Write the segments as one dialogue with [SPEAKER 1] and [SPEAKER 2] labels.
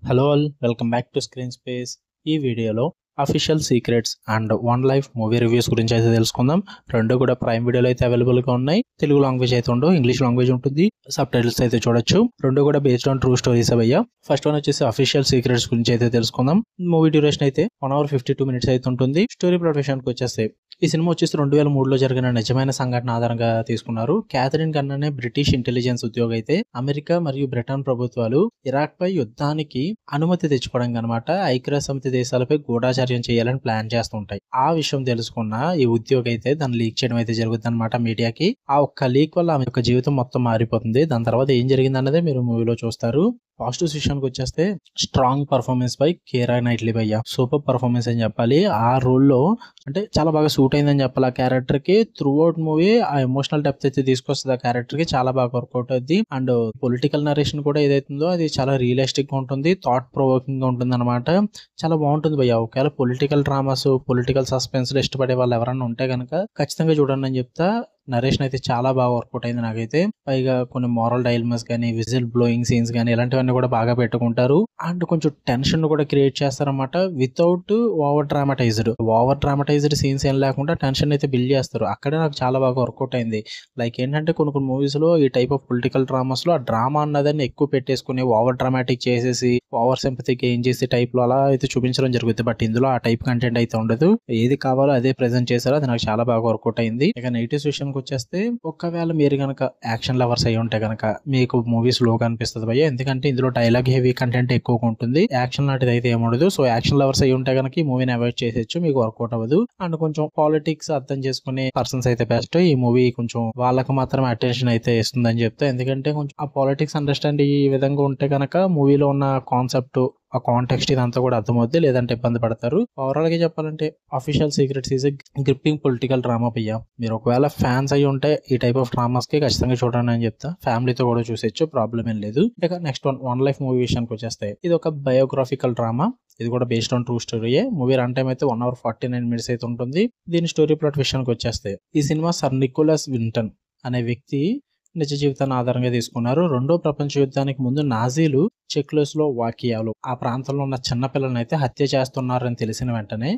[SPEAKER 1] Hello all, welcome back to screen space. ఈ వీడియోలో official secrets and one life movie reviews గురించి అయితే తెలుసుకుందాం. రెండు కూడా ప్రైమ్ వీడియోలో అయితే అవైలబుల్గా ఉన్నాయి. తెలుగు లాంగ్వేజ్ అయితే ఉండవు, ఇంగ్లీష్ లాంగ్వేజ్ ఉంటుంది. సబ్ టైటిల్స్ అయితే చూడొచ్చు. రెండు కూడా బేస్డ్ ఆన్ ట్రూ స్టోరీస్ అయ్యా. ఫస్ట్ వన్ వచ్చేసి అఫీషియల్ సీక్రెట్స్ గురించి అయితే తెలుసుకుందాం. మూవీ డ్యూరేషన్ అయితే 1 hour 52 minutes అయితే ఉంటుంది. స్టోరీ ప్లాట్ విషయానికి వచ్చేస్తే ఈ సినిమా వచ్చేసి 2003లో జరిగిన నిజమైన సంఘటన ఆధారంగా తీసుకున్నారు. క్యాథరిన్ గన్ అనే బ్రిటిష్ ఇంటెలిజెన్స్ ఉద్యోగి అయితే అమెరికా మరియు బ్రిటన్ ప్రభుత్వాలు ఇరాక్ పై యుద్ధానికి అనుమతి తెచ్చుకోవడానికి అనమాట ఐక్యరాజ్య సమితి దేశాలపై గూఢాచార్యం చేయాలని ప్లాన్ చేస్తుంటాయి. ఆ విషయం తెలుసుకున్న ఈ ఉద్యోగి అయితే దాన్ని లీక్ చేయడం అయితే జరుగుతుంది అనమాట మీడియాకి. ఆ ఒక్క లీక్ వల్ల ఆమె యొక్క జీవితం మొత్తం మారిపోతుంది. దాని తర్వాత ఏం జరిగింది అన్నదే మీరు మూవీలో చూస్తారు. పాజిటివ్ విషయానికి వచ్చేస్తే స్ట్రాంగ్ పర్ఫార్మెన్స్ బై కీరా నైట్లీ భయ్య. సూపర్ పర్ఫార్మెన్స్ అని చెప్పాలి. ఆ రోల్లో అంటే చాలా బాగా సూట్ అయిందని చెప్పాలి. ఆ క్యారెక్టర్ కి త్రూ అవుట్ మూవీ ఆ ఎమోషనల్ డెప్త్ అయితే తీసుకొస్తుంది. ఆ క్యారెక్టర్ కి చాలా బాగా వర్కౌట్ అవుతుంది. అండ్ పొలిటికల్ నరేషన్ కూడా ఏదైతుందో అది చాలా రియలిస్టిక్ గా ఉంటుంది, థాట్ ప్రొవోకింగ్ గా ఉంటుంది అనమాట. చాలా బాగుంటుంది భయ్య. ఒకవేళ పొలిటికల్ డ్రామాస్, పొలిటికల్ సస్పెన్స్ ఇష్టపడే వాళ్ళు ఎవరైనా ఉంటే కనుక ఖచ్చితంగా చూడండి అని చెప్తా. నరేషన్ అయితే చాలా బాగా వర్కౌట్ అయింది నాకైతే. పైగా కొన్ని మోరల్ డైలమాస్ కానీ, విజిల్ బ్లోయింగ్ సీన్స్ కానీ ఇలాంటివన్నీ కూడా బాగా పెట్టుకుంటారు. అండ్ కొంచెం టెన్షన్ కూడా క్రియేట్ చేస్తారన్నమాట వితౌట్ ఓవర్ డ్రామటైజ్డ్ సీన్స్ ఏం లేకుండా టెన్షన్ అయితే బిల్డ్ చేస్తారు. అక్కడే నాకు చాలా బాగా వర్కౌట్ అయింది. లైక్ ఏంటంటే కొన్ని మూవీస్ లో ఈ టైప్ ఆఫ్ పొలిటికల్ డ్రామాస్ లో ఆ డ్రామా అన్నదాన్ని ఎక్కువ పెట్టేసుకుని ఓవర్ డ్రామాటిక్ చేసేసి ఓవర్ సింపతి గెయిన్ చేసే టైప్ లో అలా అయితే చూపించడం జరుగుతుంది. బట్ ఇందులో ఆ టైప్ కంటెంట్ అయితే ఉండదు. ఏది కావాలో అదే ప్రెజెంట్ చేశారో అది నాకు చాలా బాగా వర్కౌట్ అయింది. ఇక నెగిటివ్స్ విషయానికి వచ్చేస్తే ఒకవేళ మీరు కనుక యాక్షన్ లవర్స్ అయ్యి ఉంటే కనుక మీకు మూవీ స్లోగా అనిపిస్తుంది భయ్య. ఎందుకంటే ఇందులో డైలాగ్ హెవీ కంటెంట్ ఎక్కువగా ఉంటుంది. యాక్షన్ లాంటిది అయితే ఏముండదు. సో యాక్షన్ లవర్స్ అయ్యి ఉంటే కనుక ఈ మూవీని అవాయిడ్ చేసేచ్చు, మీకు వర్కౌట్ అవ్వదు. అండ్ కొంచెం పాలిటిక్స్ అర్థం చేసుకునే పర్సన్స్ అయితే బెస్ట్. ఈ మూవీ కొంచెం వాళ్ళకి మాత్రం అటెన్షన్ అయితే ఇస్తుందని చెప్తే, ఎందుకంటే కొంచెం ఆ పాలిటిక్స్ అండర్స్టాండ్ ఈ విధంగా ఉంటే కనుక మూవీలో ఉన్న కాన్సెప్ట్, ఆ కాంటెక్స్ట్ ఇదంతా కూడా అర్థమవుద్ది, లేదంటే ఇబ్బంది పడతారు. ఓవరాల్ గా చెప్పాలంటే official secrets is gripping political drama భయ్య. మీరు ఒకవేళ ఫ్యాన్స్ అయ్యి ఉంటే ఈ టైప్ ఆఫ్ డ్రామాస్ కి ఖచ్చితంగా చూడండి అని చెప్తా. ఫ్యామిలీతో కూడా చూసేచ్చు, ప్రాబ్లం ఏం లేదు. ఇక నెక్స్ట్ వన్ లైఫ్ మూవీ విషయానికి వచ్చేస్తే ఇది ఒక బయోగ్రాఫికల్ డ్రామా. ఇది కూడా బేస్డ్ ఆన్ ట్రూ స్టోరీయే. మూవీ రన్ టైం అయితే 1 hour 49 minutes అయితే ఉంటుంది. దీని స్టోరీ ప్లాట్ విషయానికి వచ్చేస్తే ఈ సినిమా సర్ నికోలస్ వింటన్ అనే వ్యక్తి నిజ జీవితాన్ని ఆధారంగా తీసుకున్నారు. రెండో ప్రపంచ యుద్ధానికి ముందు నాజీలు చెక్లోస్లోవాకియాలో ఆ ప్రాంతంలో ఉన్న చిన్నపిల్లలను అయితే హత్య చేస్తున్నారని తెలిసిన వెంటనే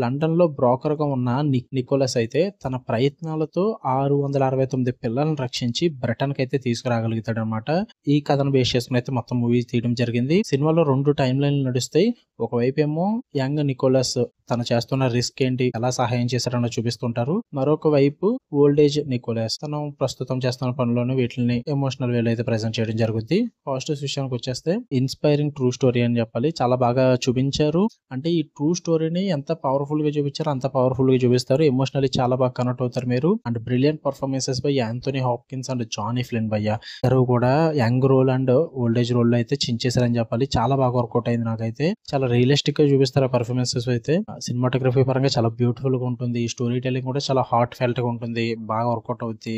[SPEAKER 1] లండన్ లో బ్రోకర్ గా ఉన్న నికోలస్ అయితే తన ప్రయత్నాలతో 669 పిల్లలను రక్షించి బ్రిటన్ కి అయితే తీసుకురాగలుగుతాడు అనమాట. ఈ కథను బేస్ చేసుకుని అయితే మొత్తం మూవీ తీయడం జరిగింది. సినిమాలో 2 టైమ్ లైన్లు నడుస్తాయి. ఒకవైపు ఏమో యంగ్ నికోలస్ తను చేస్తున్న రిస్క్ ఏంటి, ఎలా సహాయం చేశారని చూపిస్తుంటారు. మరొక వైపు ఓల్డ్ ఏజ్ నికోలస్ తను ప్రస్తుతం చేస్తున్న పనులను వీటిని ఎమోషనల్ వేలో అయితే ప్రెజెంట్ చేయడం జరుగుతుంది. పాజిటివ్ విషయానికి వచ్చేస్తే ఇన్స్పైరింగ్ ట్రూ స్టోరీ అని చెప్పాలి. చాలా బాగా చూపించారు. అంటే ఈ ట్రూ స్టోరీని ఎంత పవర్ఫుల్ గా చూపించారో అంత పవర్ఫుల్ గా చూపిస్తారు. ఎమోషనల్లీ చాలా బాగా కనెక్ట్ అవుతారు మీరు. And brilliant performances by Anthony Hopkins and Johnny Flynn భయ్య. ఇద్దరు కూడా young role and old age role లో అయితే చించేశారని చెప్పాలి. చాలా బాగా వర్కౌట్ అయింది నాకైతే. చాలా రియలిస్టిక్ గా చూపిస్తారు ఆ పర్ఫార్మెన్సెస్ అయితే. సినిమాటోగ్రఫీ పరంగా చాలా బ్యూటిఫుల్ గా ఉంటుంది. స్టోరీ టెల్లింగ్ కూడా చాలా హార్ట్ ఫెల్ట్ గా ఉంటుంది, బాగా వర్కౌట్ అవుతుంది.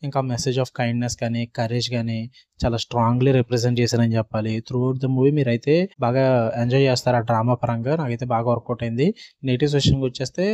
[SPEAKER 1] ఇంకా మెసేజ్ ఆఫ్ కైండ్నెస్ కానీ, కరేజ్ కానీ చాలా స్ట్రాంగ్లీ రిప్రజెంట్ చేశారని చెప్పాలి. త్రూ అవుట్ ద మూవీ మీరు అయితే బాగా ఎంజాయ్ చేస్తారు ఆ డ్రామా పరంగా. నాకైతే బాగా వర్కౌట్ అయింది. నెగిటివ్ విషయానికి వచ్చేస్తే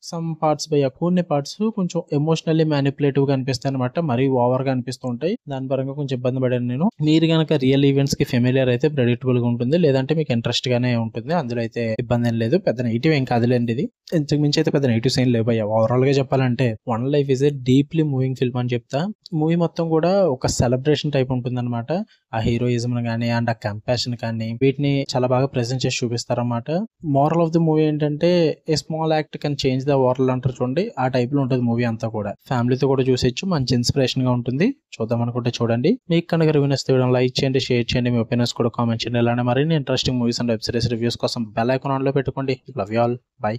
[SPEAKER 1] సమ్ పార్ట్స్ బై కొన్ని పార్ట్స్ కొంచెం ఎమోషనల్లీ మ్యానిపులేటివ్ గా అనిపిస్తాయి అనమాట. మరీ ఓవర్ గా అనిపిస్తూ ఉంటాయి. దాని పరంగా కొంచెం ఇబ్బంది పడాను నేను. మీరు కనుక రియల్ ఈవెంట్స్ కి ఫెమిలియర్ అయితే ప్రెడిక్టబుల్ గా ఉంటుంది, లేదంటే మీకు ఇంట్రెస్ట్ గానే ఉంటుంది. అందులో అయితే ఇబ్బంది ఏం లేదు. పెద్ద నెగిటివ్ ఏం కాదులేండి. ఇది ఇంతకు మించి అయితే పెద్ద నెగిటివ్స్ ఏం లేవు. ఓవరాల్ గా చెప్పాలంటే one life is a deeply moving film అని చెప్తా. మూవీ మొత్తం కూడా ఒక సెలబ్రేషన్ టైప్ ఉంటుంది అనమాట. ఆ హీరోయిజం కానీ అండ్ ఆ కంపాషన్ కానీ వీటిని చాలా బాగా ప్రెజెంట్ చేసి చూపిస్తారన్నమాట. మోరల్ ఆఫ్ ది మూవీ ఏంటంటే a small act can change the world అంటారు చూడండి, ఆ టైప్ లో ఉంటుంది మూవీ అంతా కూడా. ఫ్యామిలీతో కూడా చూసేచ్చు, మంచి ఇన్స్పిరేషన్ గా ఉంటుంది. చూద్దాం అనుకుంటే చూడండి. మీకు కనుక రివ్యూ నచ్చితే లైక్ చేయండి, షేర్ చేయండి, మీ ఒపీనియన్స్ కూడా కామెంట్ చేయండి. ఇలానే మరిన్ని interesting movies and web series reviews కోసం బెల్ ఐకాన్ ఆన్ లో పెట్టుకోండి. Love you all, by.